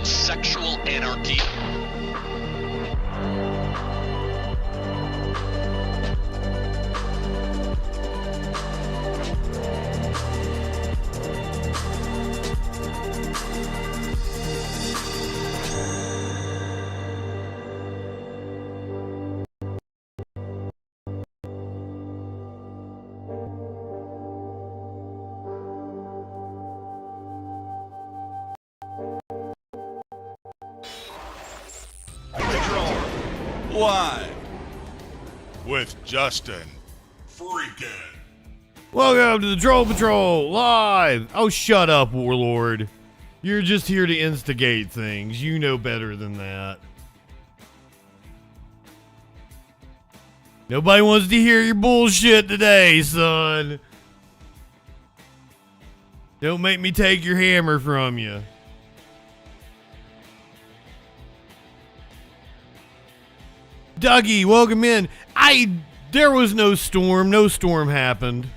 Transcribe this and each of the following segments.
and sexual anarchy. Live with Justin Freakin. Welcome to the Troll Patrol live. Oh, shut up, Warlord. You're just here to instigate things. You know better than that. Nobody wants to hear your bullshit today, son. Don't make me take your hammer from you. Dougie, welcome in. There was no storm. No storm happened.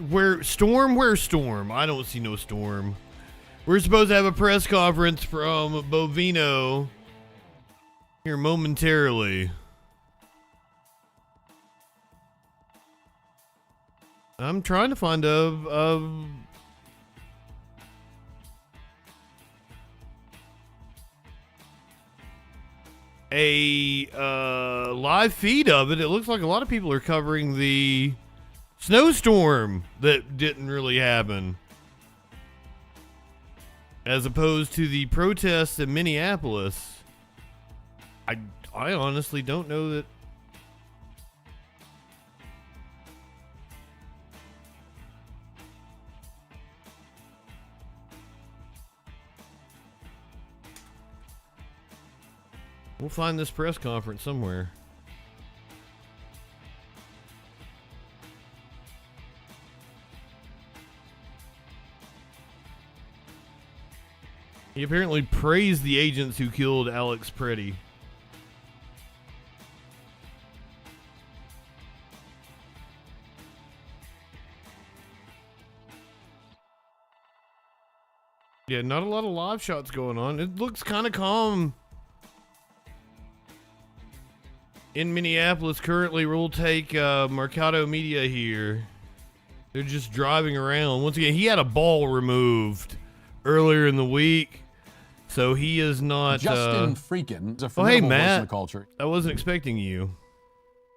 Where's storm? I don't see no storm. We're supposed to have a press conference from Bovino here momentarily. I'm trying to find a live feed of it. It looks like a lot of people are covering the snowstorm that didn't really happen, as opposed to the protests in Minneapolis. I honestly don't know that. We'll find this press conference somewhere. He apparently praised the agents who killed Alex Pretty. Yeah, not a lot of live shots going on. It looks kind of calm in Minneapolis currently. We'll take Mercado Media here. They're just driving around. Once again, he had a ball removed earlier in the week, so he is not. JustinFREAKIN is a formidable voice in the culture. I wasn't expecting you.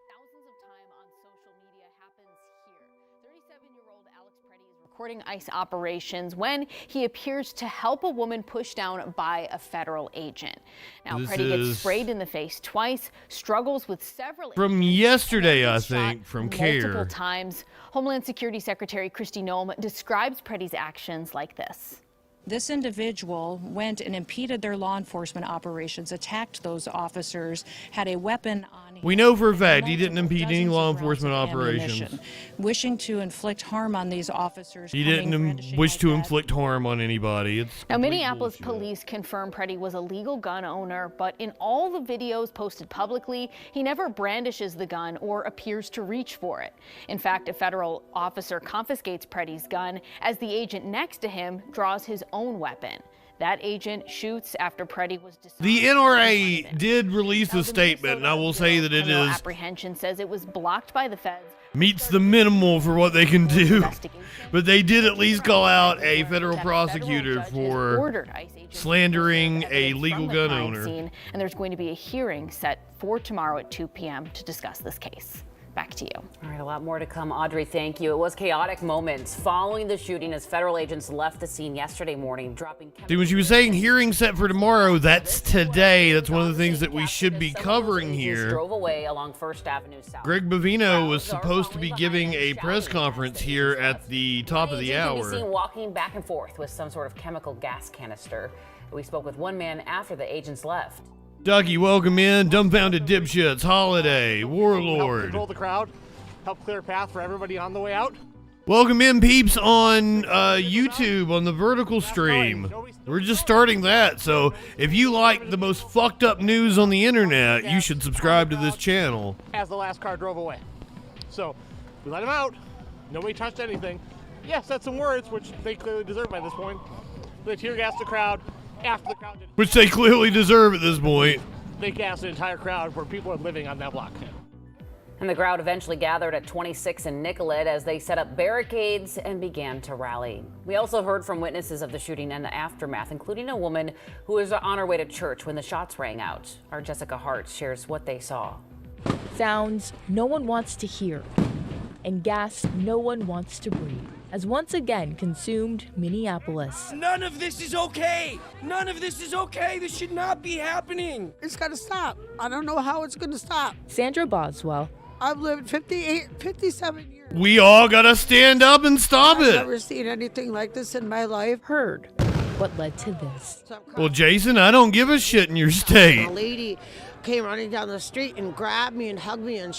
Thousands of time on social media happens here. 37-year-old Alex Pretty is recording ICE operations when he appears to help a woman pushed down by a federal agent. Now, Pretty gets sprayed in the face twice, struggles with several from yesterday, I think, from CARE. Multiple times. Homeland Security Secretary Kristi Noem describes Pretty's actions like this. This individual went and impeded their law enforcement operations, attacked those officers, had a weapon on him. We know for a fact he didn't impede any law enforcement operations. Wishing to inflict harm on these officers. He didn't wish to inflict harm on anybody. Now, Minneapolis police confirmed Pretty was a legal gun owner, but in all the videos posted publicly, he never brandishes the gun or appears to reach for it. In fact, a federal officer confiscates Pretty's gun as the agent next to him draws his own weapon. That agent shoots after Pretty was decided. The NRA did release a statement, and I will say that it is apprehension says it was blocked by the feds. Meets the minimal for what they can do, but they did at least call out a federal prosecutor for slandering a legal gun owner. And there's going to be a hearing set for tomorrow at 2 p.m. to discuss this case. Back to you. All right, a lot more to come. Audrey, thank you. It was chaotic moments following the shooting as federal agents left the scene yesterday morning, dropping. See, when she was saying hearing set for tomorrow, that's today. That's one of the things that we should be covering here. Drove away along First Avenue South. Greg Bovino was supposed to be giving a press conference here at the top of the hour. Can be seen walking back and forth with some sort of chemical gas canister. We spoke with one man after the agents left. Dougie, welcome in. Dumbfounded dipshits, Holiday, Warlord. Help control the crowd, help clear a path for everybody on the way out. Welcome in, peeps, on YouTube on the vertical stream. We're just starting that, so if you like the most fucked up news on the internet, you should subscribe to this channel. As the last car drove away. So, we let him out. Nobody touched anything. Yeah, said some words, which they clearly deserve by this point. They tear gassed the crowd. After the crowd did, Which they clearly deserve at this point. they gassed the entire crowd where people are living on that block. And the crowd eventually gathered at 26 and Nicollet as they set up barricades and began to rally. We also heard from witnesses of the shooting and the aftermath, including a woman who was on her way to church when the shots rang out. Our Jessica Hart shares what they saw. Sounds no one wants to hear, and gas no one wants to breathe, has once again consumed Minneapolis. None of this is okay. None of this is okay. This should not be happening. It's got to stop. I don't know how it's going to stop. Sandra Boswell. I've lived 57 years. We all gotta stand up and stop I've it. never seen anything like this in my life. Heard what led to this. Well, Jason, I don't give a shit in your state. A lady came running down the street and grabbed me and hugged me, and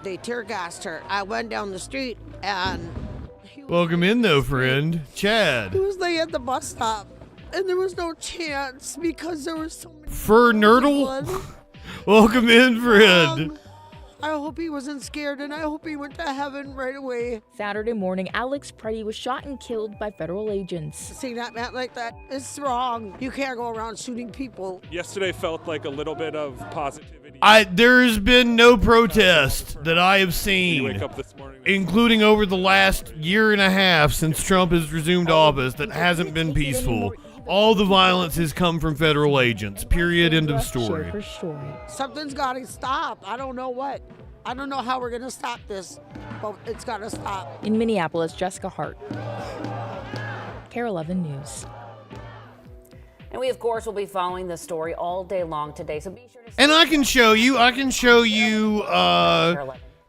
they tear gassed her. I went down the street and Welcome in, though, friend. Chad. he was laying at the bus stop, and there was no chance because there was so many. Fur Nerdle. Welcome in, friend. I hope he wasn't scared, and I hope he went to heaven right away. Saturday morning, Alex Preddy was shot and killed by federal agents. Seeing that man like that is wrong. You can't go around shooting people. Yesterday felt like a little bit of positivity. There's been no protest that I have You wake seen, up this morning. including over the last year and a half since Trump has resumed office, that hasn't been peaceful. All the violence has come from federal agents. Period. End of story. Her story. Something's got to stop. I don't know what. I don't know how we're going to stop this, but it's got to stop. In Minneapolis, Jessica Hart. KARE 11 News. And we, of course, will be following this story all day long today, so be sure to And I can show you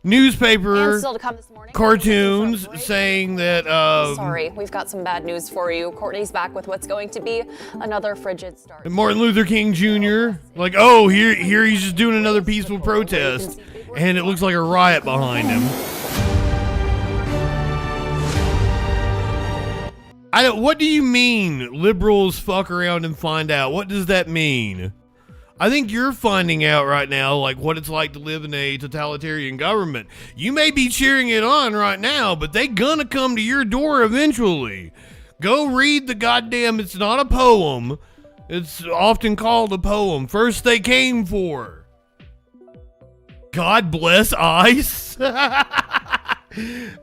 newspaper And still to come this morning, cartoons saying that sorry, we've got some bad news for you. Courtney's back with what's going to be another frigid start. Martin Luther King Jr. Like, oh, here he's just doing another peaceful protest, and it looks like a riot behind him. What do you mean liberals fuck around and find out? What does that mean? I think you're finding out right now, like, what it's like to live in a totalitarian government. You may be cheering it on right now, but they gonna come to your door eventually. Go read the goddamn, it's not a poem. It's often called a poem. First they came for. God bless ICE.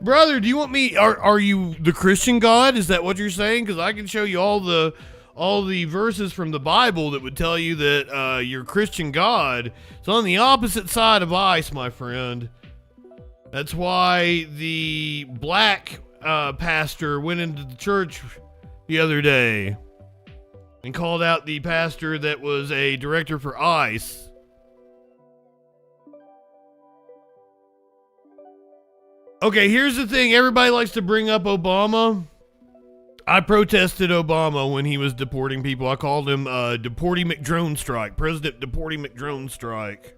Brother, do you want me, are you the Christian God? Is that what you're saying? Because I can show you all the verses from the Bible that would tell you that your Christian God is on the opposite side of ICE, my friend. That's why the black pastor went into the church the other day and called out the pastor that was a director for ICE. Okay, here's the thing. Everybody likes to bring up Obama. I protested Obama when he was deporting people. I called him Deporty McDrone Strike. President Deporty McDrone Strike.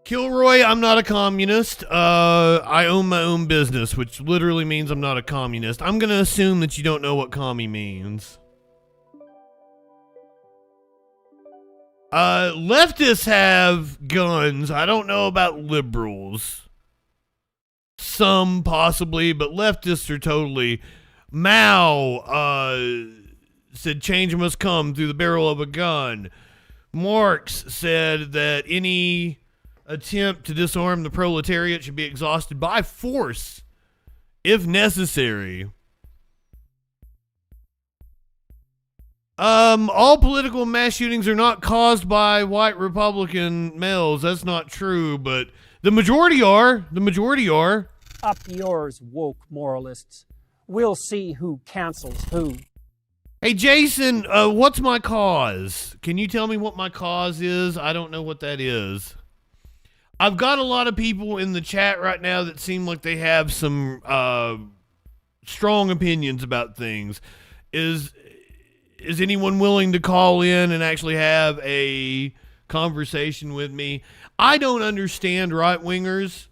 Kilroy, I'm not a communist. I own my own business, which literally means I'm not a communist. I'm going to assume that you don't know what commie means. Leftists have guns. I don't know about liberals. Some possibly, but leftists are totally. Mao said change must come through the barrel of a gun. Marx said that any attempt to disarm the proletariat should be exhausted by force, if necessary. All political mass shootings are not caused by white Republican males. That's not true, but the majority are. The majority are. Up yours, woke moralists. We'll see who cancels who. Hey, Jason, what's my cause? Can you tell me what my cause is? I don't know what that is. I've got a lot of people in the chat right now that seem like they have some strong opinions about things. Is anyone willing to call in and actually have a conversation with me? I don't understand right-wingers.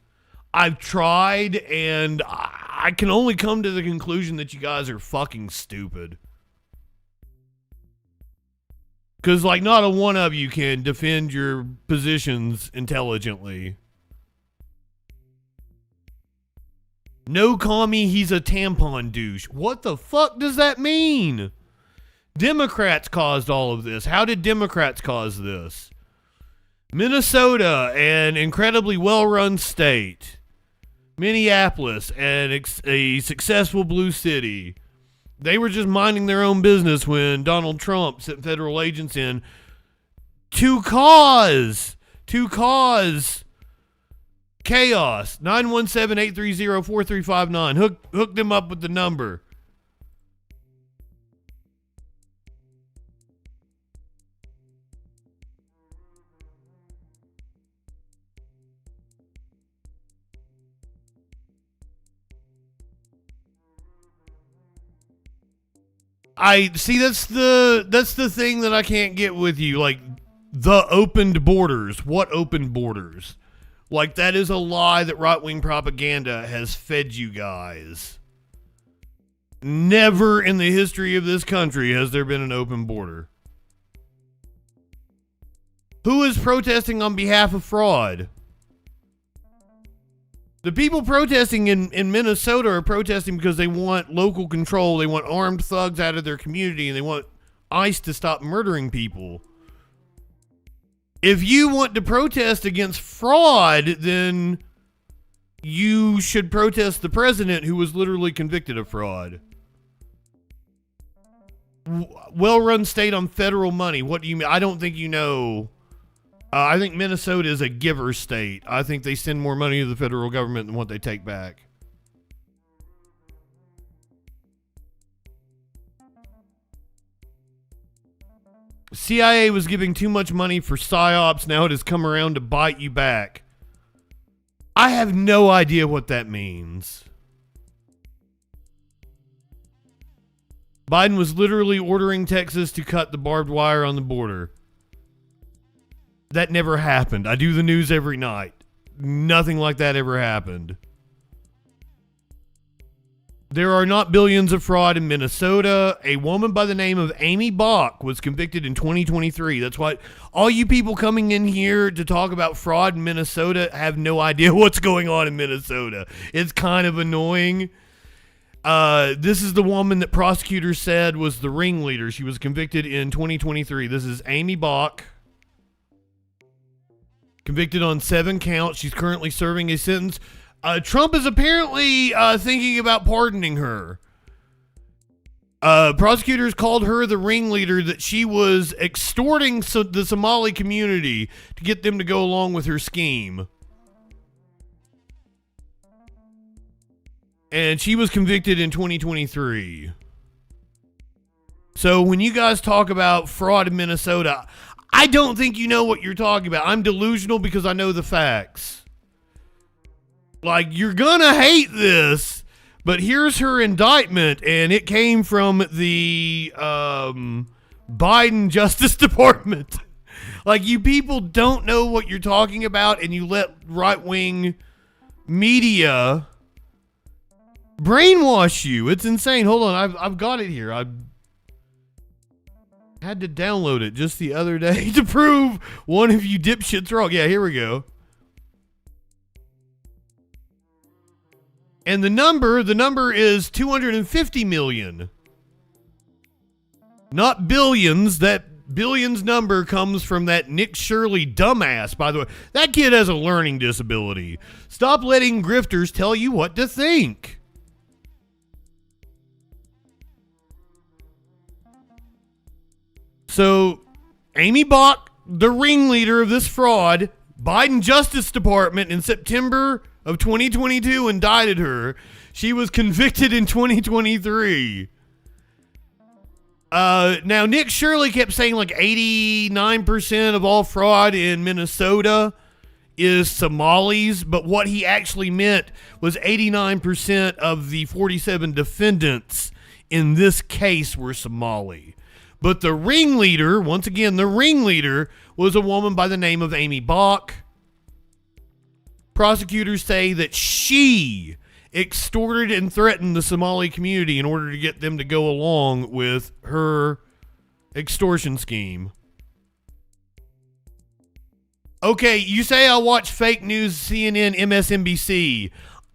I've tried, and I can only come to the conclusion that you guys are fucking stupid. Because, like, not a one of you can defend your positions intelligently. No commie, he's a tampon douche. What the fuck does that mean? Democrats caused all of this. How did Democrats cause this? Minnesota, an incredibly well-run state. Minneapolis, a successful blue city. They were just minding their own business when Donald Trump sent federal agents in to cause chaos. 917-830-4359. Hook them up with the number. I see that's the thing that I can't get with you. Like, the opened borders. What opened borders? Like, that is a lie that right-wing propaganda has fed you guys. Never in the history of this country has there been an open border. Who is protesting on behalf of fraud? The people protesting in Minnesota are protesting because they want local control. They want armed thugs out of their community, and they want ICE to stop murdering people. If you want to protest against fraud, then you should protest the president who was literally convicted of fraud. Well-run state on federal money. What do you mean? I don't think you know. I think Minnesota is a giver state. I think they send more money to the federal government than what they take back. CIA was giving too much money for PSYOPs. Now it has come around to bite you back. I have no idea what that means. Biden was literally ordering Texas to cut the barbed wire on the border. That never happened. I do the news every night. Nothing like that ever happened. There are not billions of fraud in Minnesota. A woman by the name of Amy Bach was convicted in 2023. That's why all you people coming in here to talk about fraud in Minnesota have no idea what's going on in Minnesota. It's kind of annoying. This is the woman that prosecutors said was the ringleader. She was convicted in 2023. This is Amy Bach. Convicted on 7 counts. She's currently serving a sentence. Trump is apparently thinking about pardoning her. Prosecutors called her the ringleader, that she was extorting the Somali community to get them to go along with her scheme. And she was convicted in 2023. So when you guys talk about fraud in Minnesota, I don't think you know what you're talking about. I'm delusional because I know the facts. Like, you're gonna hate this, but here's her indictment, and it came from the Biden Justice Department. Like, you people don't know what you're talking about, and you let right-wing media brainwash you. It's insane. Hold on, I've got it here. I had to download it just the other day to prove one of you dipshits wrong. Yeah, here we go. And the number is 250 million. Not billions. That billions number comes from that Nick Shirley dumbass, by the way. That kid has a learning disability. Stop letting grifters tell you what to think. So, Amy Bach, the ringleader of this fraud, Biden Justice Department in September of 2022 indicted her. She was convicted in 2023. Now, Nick Shirley kept saying like 89% of all fraud in Minnesota is Somalis, but what he actually meant was 89% of the 47 defendants in this case were Somali. But the ringleader, once again, the ringleader was a woman by the name of Amy Bach. Prosecutors say that she extorted and threatened the Somali community in order to get them to go along with her extortion scheme. Okay, you say I watch fake news, CNN, MSNBC.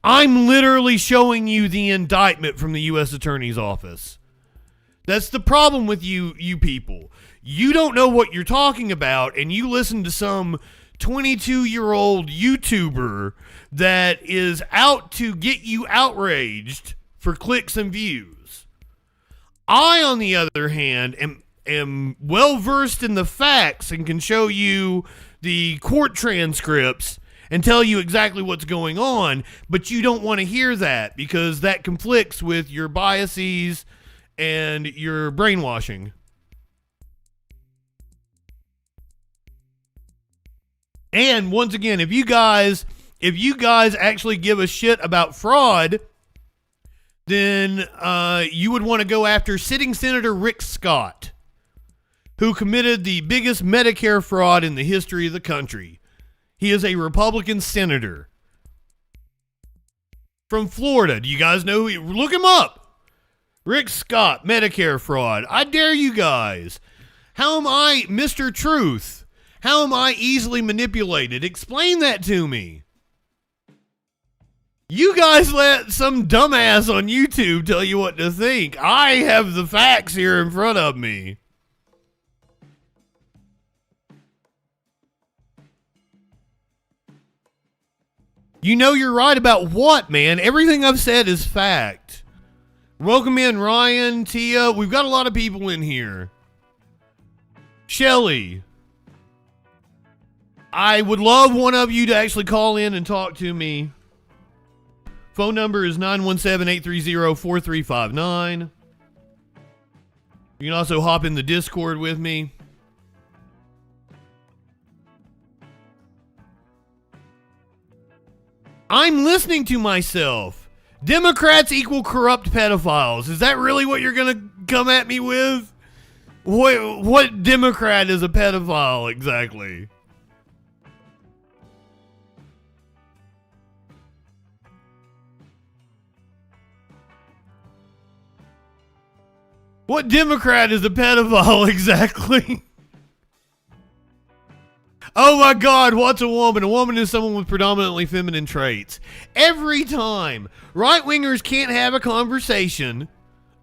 I'm literally showing you the indictment from the U.S. Attorney's Office. That's the problem with you people. You don't know what you're talking about, and you listen to some 22-year-old YouTuber that is out to get you outraged for clicks and views. I, on the other hand, am well-versed in the facts and can show you the court transcripts and tell you exactly what's going on, but you don't want to hear that because that conflicts with your biases and your brainwashing. And once again, if you guys actually give a shit about fraud, then you would want to go after sitting Senator Rick Scott, who committed the biggest Medicare fraud in the history of the country. He is a Republican senator from Florida. Do you guys know who he? Look him up. Rick Scott, Medicare fraud. I dare you guys. How am I Mr. Truth? How am I easily manipulated? Explain that to me. You guys let some dumbass on YouTube tell you what to think. I have the facts here in front of me. You know you're right about what, man? Everything I've said is fact. Welcome in, Ryan, Tia. We've got a lot of people in here. Shelly. I would love one of you to actually call in and talk to me. Phone number is 917-830-4359. You can also hop in the Discord with me. I'm listening to myself. Democrats equal corrupt pedophiles. Is that really what you're going to come at me with? What Democrat is a pedophile exactly? What Democrat is a pedophile exactly? Oh my God, what's a woman? A woman is someone with predominantly feminine traits. Every time, right-wingers can't have a conversation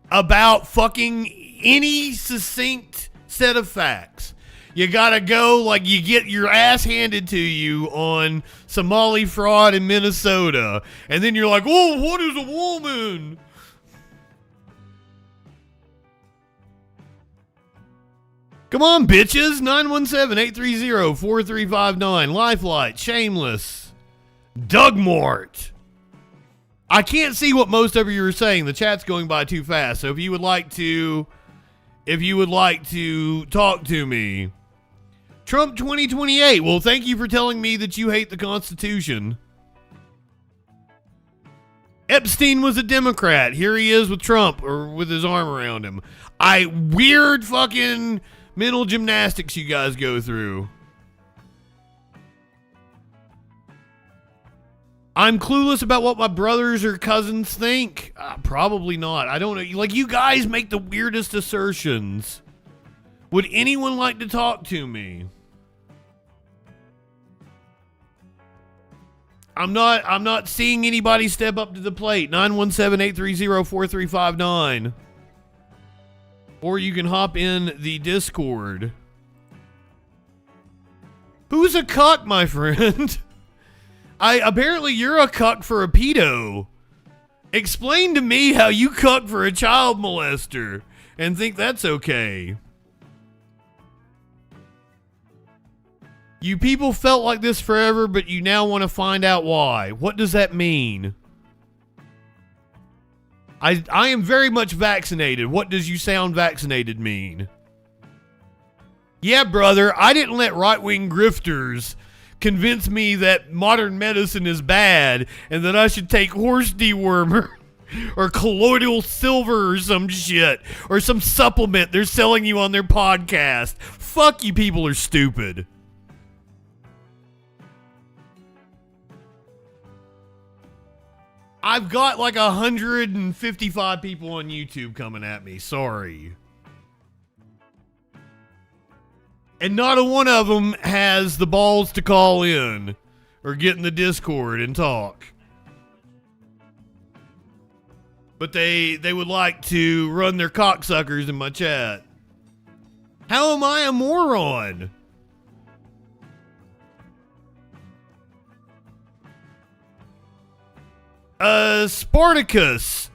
about fucking any succinct set of facts. You gotta go like you get your ass handed to you on Somali fraud in Minnesota. And then you're like, oh, what is a woman? Come on, bitches. 917-830-4359. Lifelight. Shameless. Dougmort. I can't see what most of you are saying. The chat's going by too fast. So if you would like to talk to me. Trump 2028. Well, thank you for telling me that you hate the Constitution. Epstein was a Democrat. Here he is with Trump, or with his arm around him. Weird fucking mental gymnastics you guys go through. I'm clueless about what my brothers or cousins think. Probably not. I don't know. Like, you guys make the weirdest assertions. Would anyone like to talk to me? I'm not seeing anybody step up to the plate. 917-830-4359. Or you can hop in the Discord. Who's a cuck, my friend? Apparently you're a cuck for a pedo. Explain to me how you cuck for a child molester and think that's okay. You people felt like this forever, but you now want to find out why. What does that mean? I am very much vaccinated. What does you sound vaccinated mean? Yeah, brother, I didn't let right-wing grifters convince me that modern medicine is bad and that I should take horse dewormer or colloidal silver or some shit or some supplement they're selling you on their podcast. Fuck, you people are stupid. I've got like 155 people on YouTube coming at me. Sorry. And not a one of them has the balls to call in or get in the Discord and talk. but they would like to run their cocksuckers in my chat. How am I a moron? Spartacus.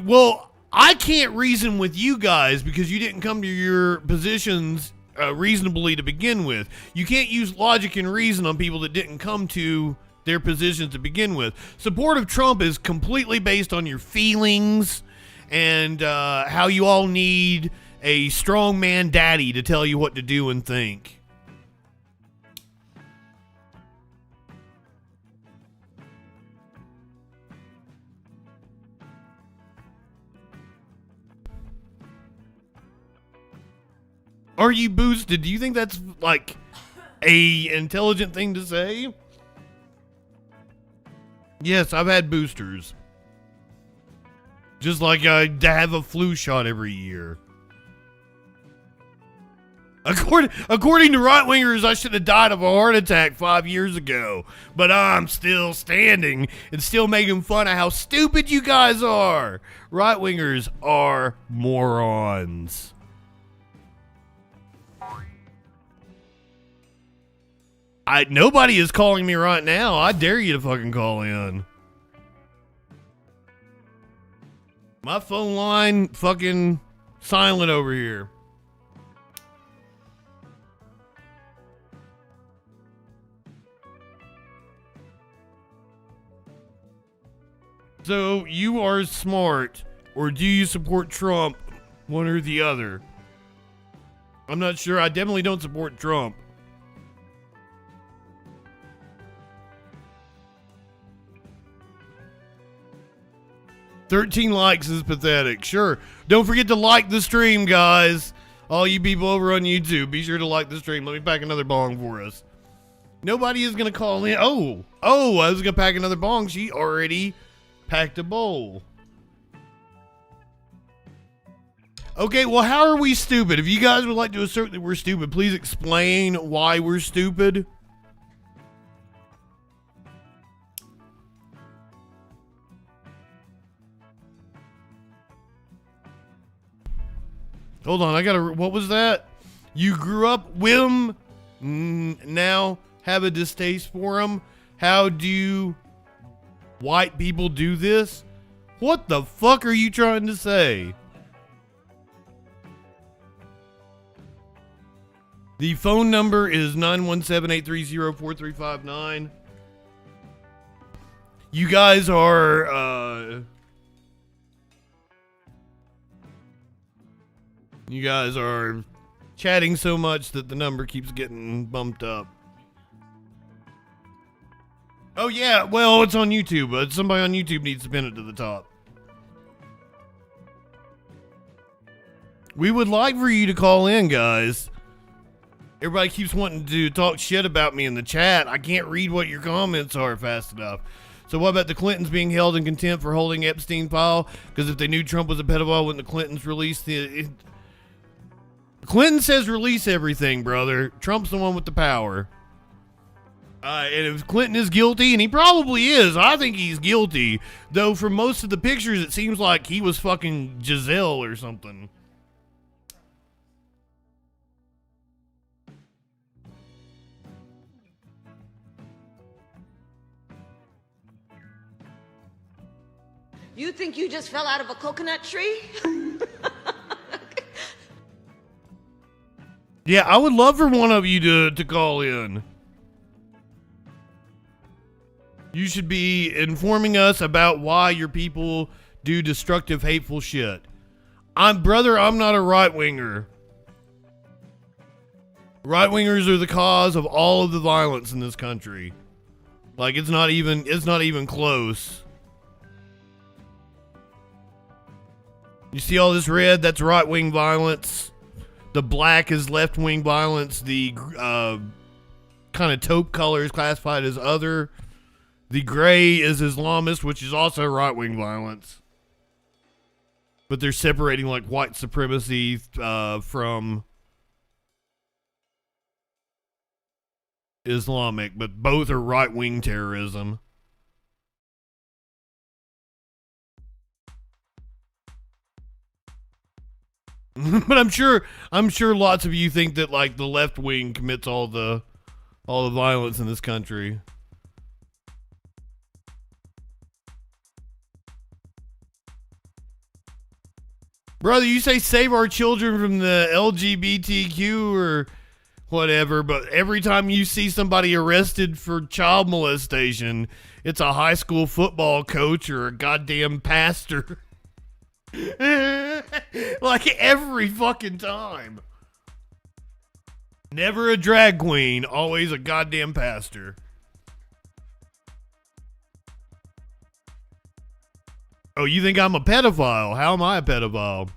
Well, I can't reason with you guys because you didn't come to your positions reasonably to begin with. You can't use logic and reason on people that didn't come to their positions to begin with. Support of Trump is completely based on your feelings and how you all need a strong man daddy to tell you what to do and think. Are you boosted? Do you think that's like a intelligent thing to say? Yes, I've had boosters. Just like I have a flu shot every year. According to right-wingers, I should have died of a heart attack 5 years ago. But I'm still standing and still making fun of how stupid you guys are. Right-wingers are morons. Nobody is calling me right now. I dare you to fucking call in. My phone line fucking silent over here. So, you are smart, or do you support Trump? One or the other. I'm not sure. I definitely don't support Trump. $13 likes is pathetic. Sure. Don't forget to like the stream, guys. All you people over on YouTube, be sure to like the stream. Let me pack another bong for us. Nobody is going to call in. Oh, I was going to pack another bong. She already packed a bowl. Okay, well, how are we stupid? If you guys would like to assert that we're stupid, please explain why we're stupid. Hold on, I gotta, what was that? You grew up with him, now have a distaste for him? How do white people do this? What the fuck are you trying to say? The phone number is 917-830-4359. You guys are, you guys are chatting so much that the number keeps getting bumped up. Oh yeah, well, it's on YouTube, but somebody on YouTube needs to pin it to the top. We would like for you to call in, guys. Everybody keeps wanting to talk shit about me in the chat. I can't read what your comments are fast enough. So what about the Clintons being held in contempt for holding Epstein file? Because if they knew Trump was a pedophile, wouldn't the Clintons release the... Clinton says release everything, brother. Trump's the one with the power. And if Clinton is guilty, and he probably is, I think he's guilty. Though from most of the pictures, it seems like he was fucking Giselle or something. You think you just fell out of a coconut tree? Yeah, I would love for one of you to call in. You should be informing us about why your people do destructive, hateful shit. I'm not a right-winger. Right-wingers are the cause of all of the violence in this country. Like, it's not even close. You see all this red? That's right-wing violence. The black is left-wing violence. The kind of taupe color is classified as other. The gray is Islamist, which is also right-wing violence. But they're separating like white supremacy from Islamic, but both are right-wing terrorism. But I'm sure lots of you think that like the left wing commits all the violence in this country. Brother, you say save our children from the LGBTQ or whatever, but every time you see somebody arrested for child molestation, it's a high school football coach or a goddamn pastor. Like every fucking time. Never a drag queen, always a goddamn pastor. Oh, you think I'm a pedophile? How am I a pedophile?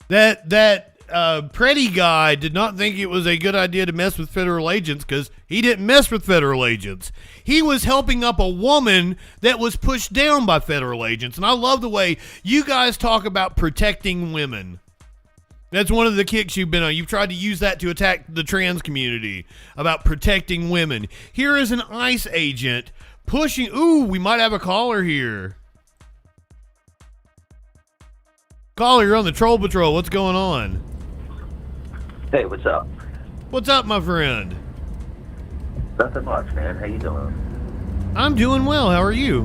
That Pretty guy did not think it was a good idea to mess with federal agents because he didn't mess with federal agents. He was helping up a woman that was pushed down by federal agents. And I love the way you guys talk about protecting women. That's one of the kicks you've been on. You've tried to use that to attack the trans community about protecting women. Here is an ICE agent pushing. Ooh, we might have a caller here. Caller, you're on the Troll Patrol. What's going on? Hey, what's up? What's up, my friend? Nothing much, man. How you doing? I'm doing well. How are you?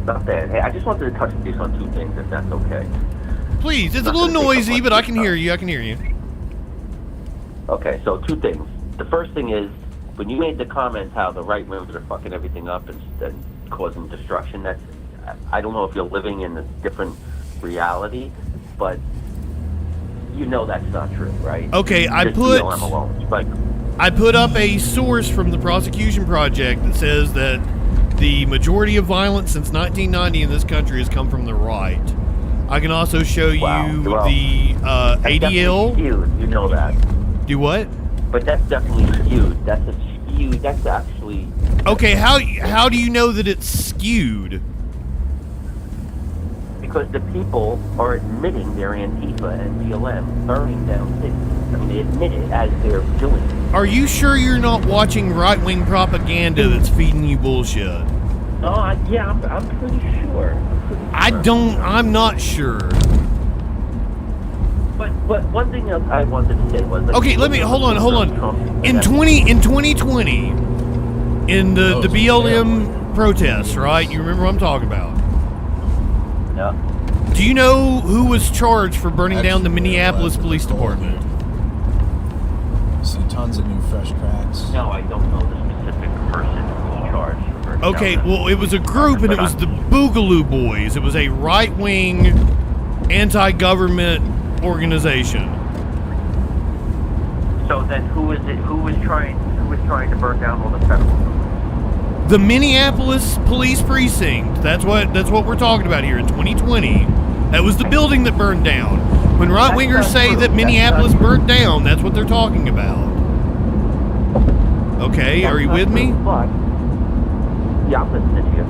Not bad. Hey, I just wanted to touch base on two things, if that's okay. Please. It's a little noisy, but I can hear you. I can hear you. Okay, so two things. The first thing is, when you made the comment how the right wingers are fucking everything up and causing destruction, that's, I don't know if you're living in a different reality, but you know that's not true, right? Okay, I put up a source from the prosecution project that says that the majority of violence since 1990 in this country has come from the right. I can also show you the ADL. Skewed, you know that. Do what? But that's definitely skewed. That's actually. Okay, how do you know that it's skewed? Because the people are admitting they're Antifa and BLM, burning down cities. I mean, they admit it as they're doing it. Are you sure you're not watching right-wing propaganda that's feeding you bullshit? Oh, yeah, I'm pretty sure. I'm not sure. But one thing else I wanted to say was... Okay, hold on. In 2020, in the BLM protests, right? You remember what I'm talking about? Yeah. Do you know who was charged for burning down the Minneapolis Police Department? See tons of new fresh cracks. No, I don't know the specific person who was charged for burning Okay, down well, it was a group, and it was the Boogaloo Boys. It was a right-wing, anti-government organization. So then, who is it? Who was trying to burn down all the federal? The Minneapolis Police Precinct. That's what we're talking about here in 2020. That was the building that burned down. When right-wingers say that Minneapolis burned down, that's what they're talking about. Okay, are you with me? Yeah, I'm listening to you.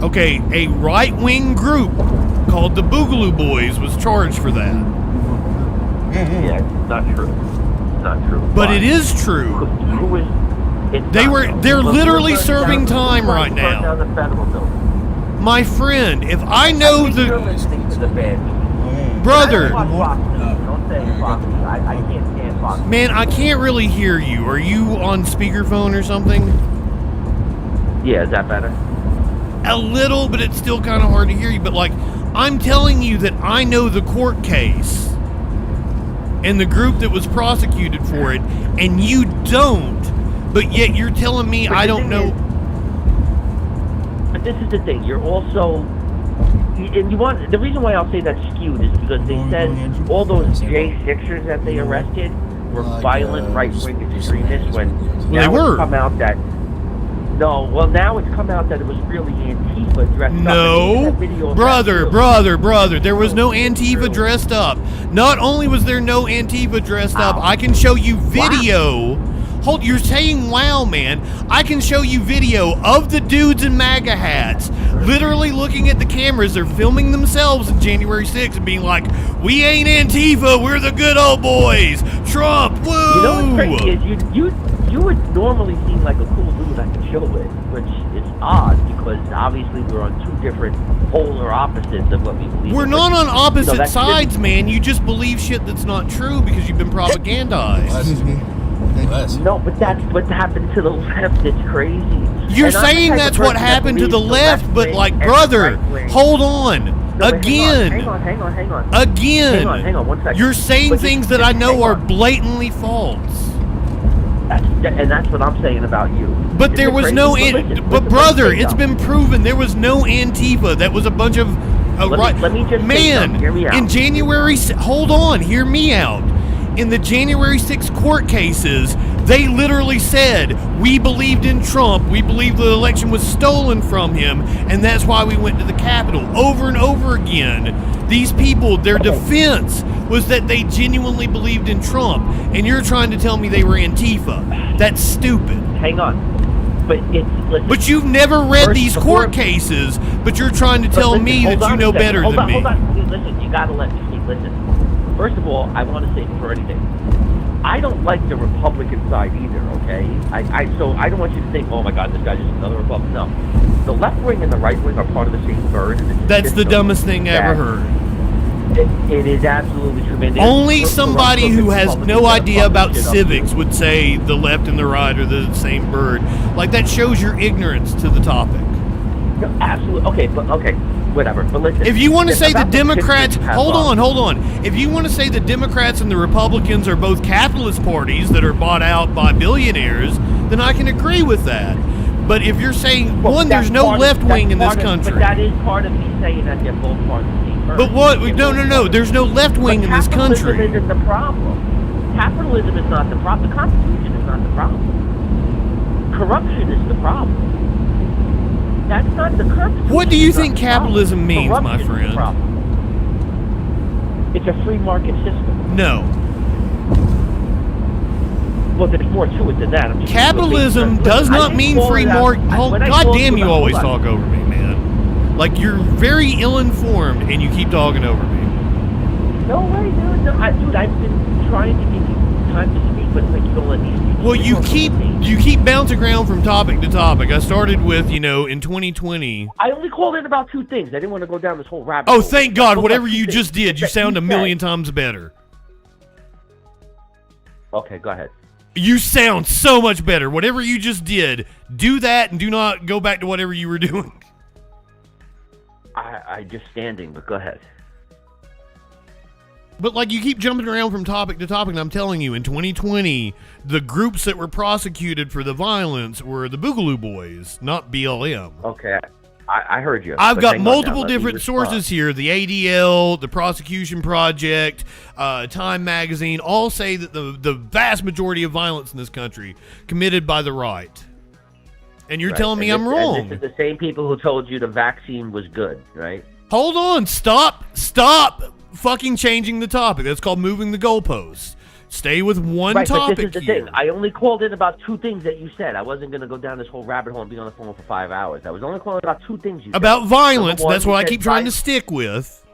Okay, a right-wing group called the Boogaloo Boys was charged for that. Yeah, it's not true. It's not true. But it is true. Who is... They're literally serving time right now. My friend, if I know the brother, man, I can't really hear you. Are you on speakerphone or something? Yeah, is that better? A little, but it's still kind of hard to hear you. But like, I'm telling you that I know the court case and the group that was prosecuted for it, and you don't. But yet you're telling me I don't know. But this is the thing. You're also, and you want the reason why I'll say that's skewed is because they said all those J6ers that they arrested were violent right-wing extremists. When now it's come out that now it's come out that it was really Antifa dressed up. No, brother, there was no Antifa dressed up. Not only was there no Antifa dressed up, I can show you video. Wow. Hold, you're saying wow, man. I can show you video of the dudes in MAGA hats literally looking at the cameras. They're filming themselves on January 6th and being like, we ain't Antifa, we're the good old boys. Trump, woo! You know what's crazy is you would normally seem like a cool dude I could chill with, which is odd because obviously we're on two different polar opposites of what we believe. We're not on opposite that's sides, just, man. You just believe shit that's not true because you've been propagandized. No, but that's what happened to the left. It's crazy. You're saying that's what happened to the left, but like, brother, hold on. No, Again. hang on. Again. Hang on 1 second. You're saying But things just that I know hang are on. blatantly false. And that's what I'm saying about you. But there was no, but brother, it's been proven there was no Antifa. That was a bunch of, let me just man, hear me out. in January, hold on, hear me out. In the January 6th court cases, they literally said, we believed in Trump, we believed the election was stolen from him, and that's why we went to the Capitol. Over and over again, these people, their defense was that they genuinely believed in Trump, and you're trying to tell me they were Antifa. That's stupid. Hang on. But you've never read these court cases, but you're trying to tell me that you know better than me. Hold on. Listen, you gotta let me speak. Listen. First of all, I want to say before anything, I don't like the Republican side either, okay? So I don't want you to think, oh my God, this guy's just another Republican. No. The left wing and the right wing are part of the same bird. That's the dumbest thing I ever heard. It is absolutely tremendous. Only somebody who has no idea about civics would say the left and the right are the same bird. Like, that shows your ignorance to the topic. No, absolutely. Okay, whatever. But listen, if you want to say the Democrats, hold on. If you want to say the Democrats and the Republicans are both capitalist parties that are bought out by billionaires, then I can agree with that. But if you're saying, there's no left wing in this country. But that is part of me saying that they're both part of the same bird. But what? No. There's no left wing in this country. Capitalism isn't the problem. Capitalism is not the problem. The Constitution is not the problem. Corruption is the problem. That's not the Constitution. What do you think capitalism means, my friend? It's a free market system. No. Well, there's more to it than that. Capitalism does not mean free market. God damn, you always talk over me, man. Like, you're very ill-informed, and you keep talking over me. No way, dude. No, dude, I've been trying to give you time to speak, but like you don't let me speak. Well, you keep bouncing around from topic to topic. I started with, in 2020. I only called in about two things. I didn't want to go down this whole rabbit hole. Oh, thank God. Whatever you just did, you sound a million times better. Okay, go ahead. You sound so much better. Whatever you just did, do that and do not go back to whatever you were doing. I just standing, but go ahead. But, like, you keep jumping around from topic to topic, and I'm telling you, in 2020, the groups that were prosecuted for the violence were the Boogaloo Boys, not BLM. Okay, I heard you. I've got multiple different sources here. The ADL, the Prosecution Project, Time Magazine, all say that the vast majority of violence in this country committed by the right. And you're telling me I'm wrong. And this is the same people who told you the vaccine was good, right? Hold on. Stop fucking changing the topic. That's called moving the goalposts. Stay with one topic. But this is the thing. I only called in about two things that you said. I wasn't going to go down this whole rabbit hole and be on the phone for 5 hours. I was only calling about two things you said. About violence. That's what I keep trying to stick with.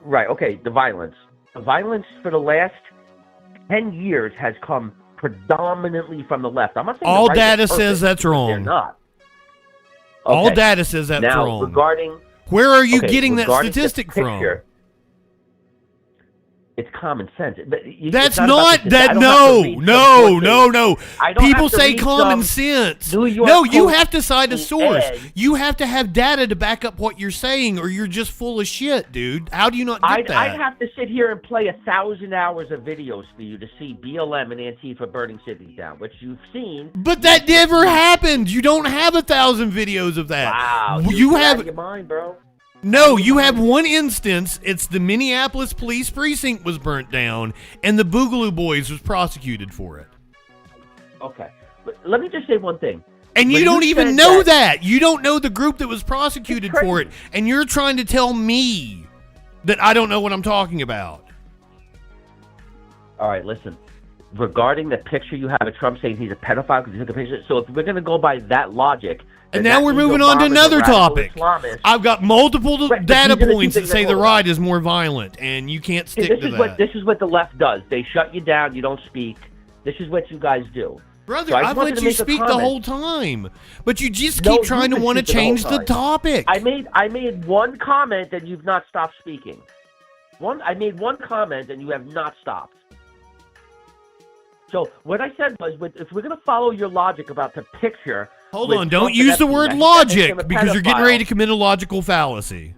Right. Okay. The violence. The violence for the last 10 years has come predominantly from the left. I'm not saying all data says that's wrong. They're not. Okay. All data says that's wrong. Regarding where are you getting that statistic from? It's common sense. That's not that. No. People say common sense. No, you have to cite a source. You have to have data to back up what you're saying, or you're just full of shit, dude. How do you not get that? I'd have to sit here and play 1,000 hours of videos for you to see BLM and Antifa burning cities down, which you've seen. But that never happened. You don't have 1,000 videos of that. Wow, you have out of your mind, bro. No, you have one instance. It's the Minneapolis police precinct was burnt down, and the Boogaloo Boys was prosecuted for it. Okay. But let me just say one thing. And you don't even know that. You don't know the group that was prosecuted for it, and you're trying to tell me that I don't know what I'm talking about. All right, listen. Regarding the picture you have of Trump saying he's a pedophile because he took a picture, so if we're going to go by that logic... And now we're moving on to another topic. I've got multiple data points that say the right is more violent, and you can't stick to that. This is what the left does. They shut you down. You don't speak. This is what you guys do. Brother, So I've let you speak the whole time, but you just keep trying to want to change the topic. I made one comment and you've not stopped speaking. I made one comment and you have not stopped. So what I said was, if we're going to follow your logic about the picture... Hold on, don't use the word logic, because you're getting ready to commit a logical fallacy.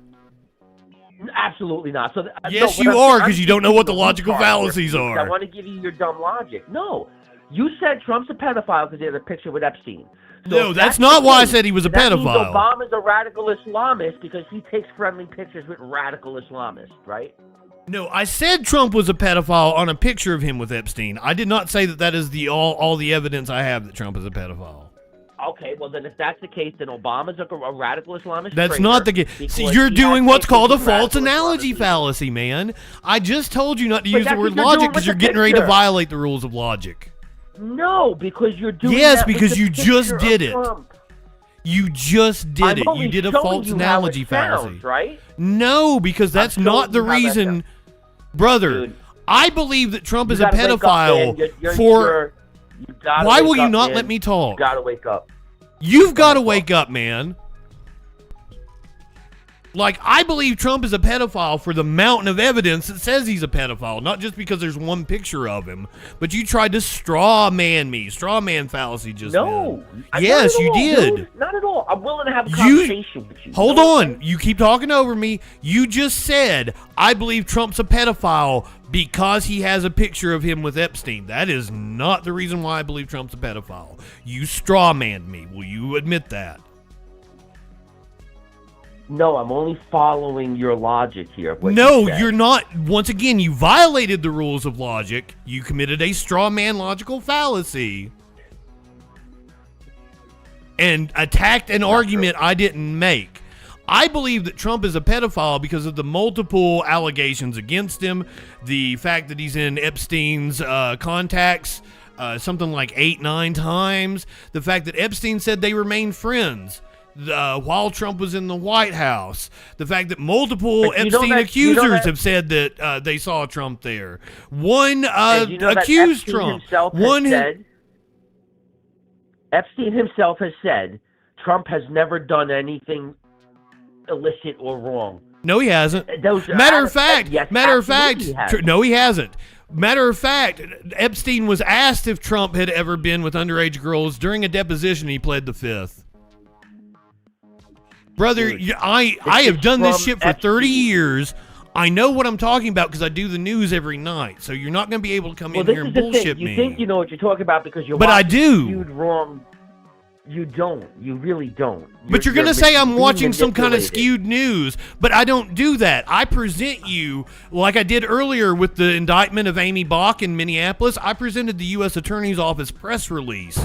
Absolutely not. So yes, you are, because you don't know what the logical fallacies are. I want to give you your dumb logic. No, you said Trump's a pedophile because he has a picture with Epstein. So no, that's not why I said he was a pedophile. Means Obama's a radical Islamist because he takes friendly pictures with radical Islamists, right? No, I said Trump was a pedophile on a picture of him with Epstein. I did not say that is all the evidence I have that Trump is a pedophile. Okay, well then if that's the case, then Obama's a radical Islamist. That's not the case. See, you're doing what's called a false analogy fallacy, man. I just told you not to use the word logic because you're getting ready to violate the rules of logic. No, because you're doing Yes, that because with you the just picture did of it. Trump. You just did it. I'm You did a only false showing you how analogy it fallacy. sounds, right? No, because that's not the reason. Brother, I believe that Trump is a pedophile for... Why will you not let me talk? You gotta wake up. You've got to wake up, man. Like, I believe Trump is a pedophile for the mountain of evidence that says he's a pedophile, not just because there's one picture of him. But you tried to straw man me. Straw man fallacy just No. Yes, you did. Dude. Not at all. I'm willing to have a conversation with you. Hold on. You keep talking over me. You just said, I believe Trump's a pedophile because he has a picture of him with Epstein. That is not the reason why I believe Trump's a pedophile. You straw manned me. Will you admit that? No, I'm only following your logic here. No, you're not. Once again, you violated the rules of logic. You committed a straw man logical fallacy and attacked an argument I didn't make. I believe that Trump is a pedophile because of the multiple allegations against him, the fact that he's in Epstein's contacts something like 8-9 times, the fact that Epstein said they remained friends while Trump was in the White House, the fact that multiple Epstein accusers have said that they saw Trump there. One accused Trump. Epstein himself has said Trump has never done anything illicit or wrong. No, he hasn't. Matter of fact, no, he hasn't. Matter of fact, Epstein was asked if Trump had ever been with underage girls during a deposition. He pled the fifth. Brother, I have done this shit for 30 years. I know what I'm talking about because I do the news every night. So you're not going to be able to come in here and bullshit me. You think you know what you're talking about because you're but I do. Skewed wrong. You don't. You really don't. But you're going to say I'm watching some kind of skewed news, but I don't do that. I present you, like I did earlier with the indictment of Amy Bach in Minneapolis, I presented the U.S. Attorney's Office press release.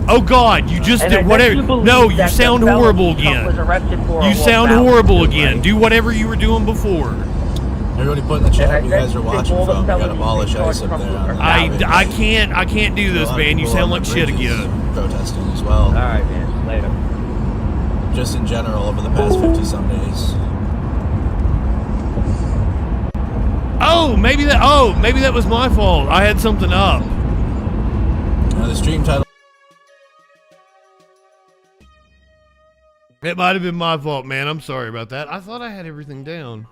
Oh, God, you just did whatever. No, you sound horrible again. You sound horrible again. Do whatever you were doing before. Everybody put in the chat where you guys are watching from. You got abolish ICE up there. I can't do this, man. You sound like shit again. Protesting as well. All right, man. Later. Just in general over the past 50-some days. Oh, maybe that was my fault. I had something up. The stream title. It might have been my fault, man. I'm sorry about that. I thought I had everything down.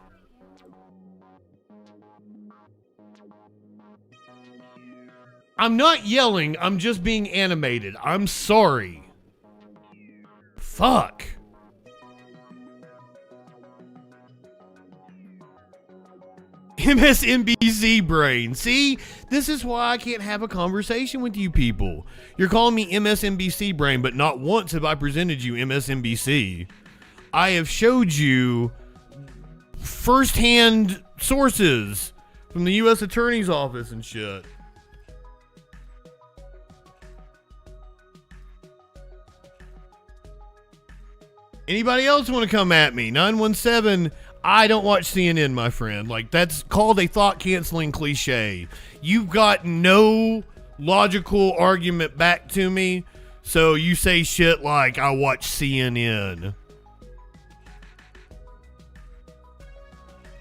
I'm not yelling. I'm just being animated. I'm sorry. Fuck. MSNBC brain. See, this is why I can't have a conversation with you people. You're calling me MSNBC brain, but not once have I presented you MSNBC. I have showed you firsthand sources from the U.S. Attorney's Office and shit. Anybody else want to come at me? 917, I don't watch CNN, my friend. Like, that's called a thought-canceling cliche. You've got no logical argument back to me, so you say shit like, I watch CNN.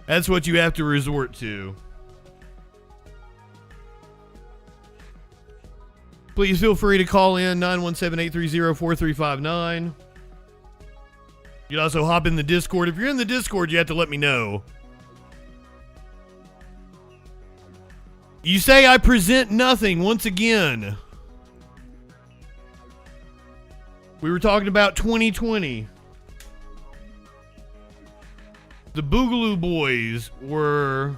That's what you have to resort to. Please Please feel free to call in 917-830-4359. You can also hop in the Discord. If you're in the Discord, you have to let me know. You say I present nothing once again. We were talking about 2020. The Boogaloo Boys were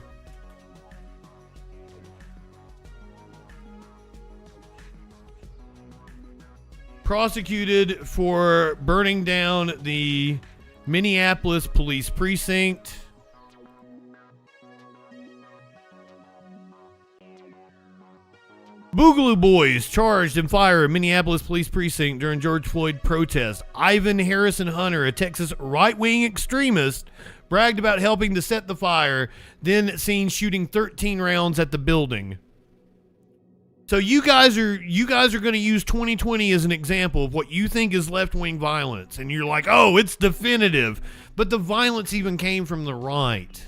prosecuted for burning down the Minneapolis police precinct. Boogaloo Boys charged in fire at Minneapolis police precinct during George Floyd protest. Ivan Harrison Hunter, a Texas right-wing extremist, bragged about helping to set the fire, then seen shooting 13 rounds at the building. So you guys are going to use 2020 as an example of what you think is left-wing violence, and you're like, oh, it's definitive. But the violence even came from the right.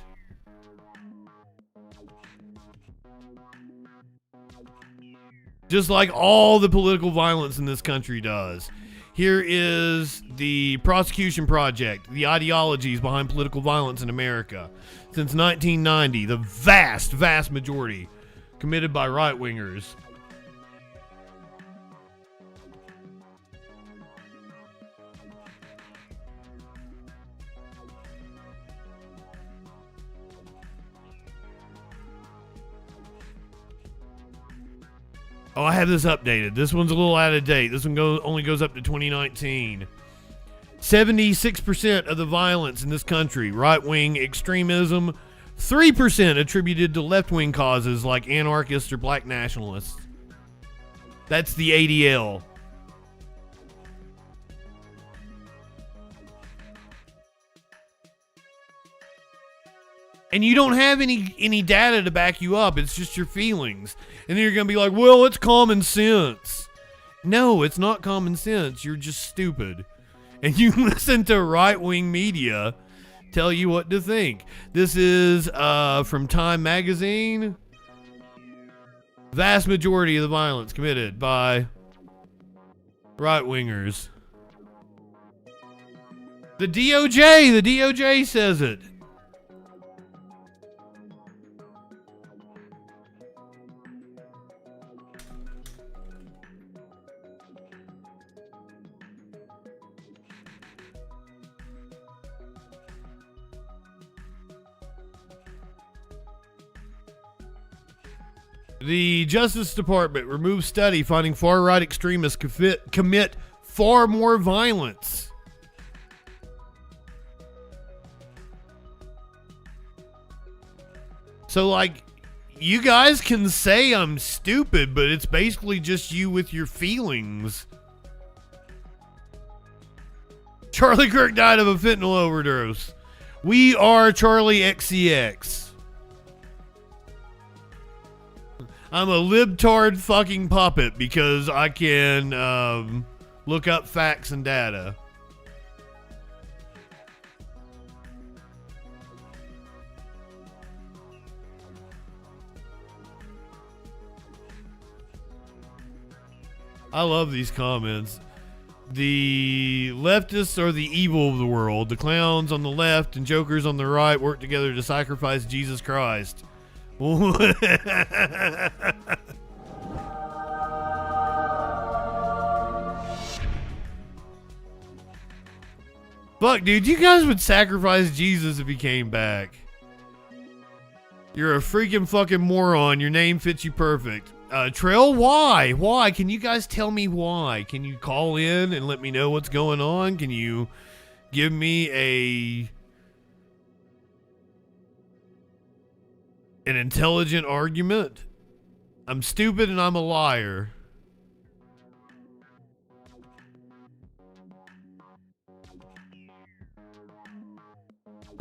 Just like all the political violence in this country does. Here is the prosecution project, the ideologies behind political violence in America. Since 1990, the vast, vast majority committed by right-wingers. Oh, I have this updated. This one's a little out of date. This one only goes up to 2019. 76% of the violence in this country, right-wing extremism, 3% attributed to left-wing causes like anarchists or black nationalists. That's the ADL. And you don't have any data to back you up. It's just your feelings. And then you're going to be like, well, it's common sense. No, it's not common sense. You're just stupid. And you listen to right-wing media tell you what to think. This is from Time Magazine. Vast majority of the violence committed by right-wingers. The DOJ says it. The Justice Department removed study finding far-right extremists commit far more violence. So, like, you guys can say I'm stupid, but it's basically just you with your feelings. Charlie Kirk died of a fentanyl overdose. We are Charlie XCX. I'm a libtard fucking puppet because I can look up facts and data. I love these comments. The leftists are the evil of the world. The clowns on the left and jokers on the right work together to sacrifice Jesus Christ. Fuck, dude, you guys would sacrifice Jesus if he came back. You're a freaking fucking moron. Your name fits you perfect. Trail, why? Why? Can you guys tell me why? Can you call in and let me know what's going on? Can you give me an intelligent argument? I'm stupid and I'm a liar.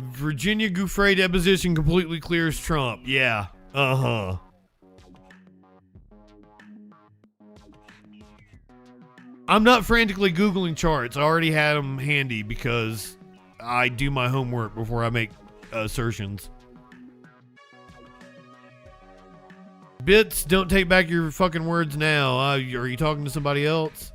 Virginia Giuffre deposition completely clears Trump. Yeah. Uh-huh. I'm not frantically Googling charts. I already had them handy because I do my homework before I make assertions. Bits, don't take back your fucking words now. Are you talking to somebody else?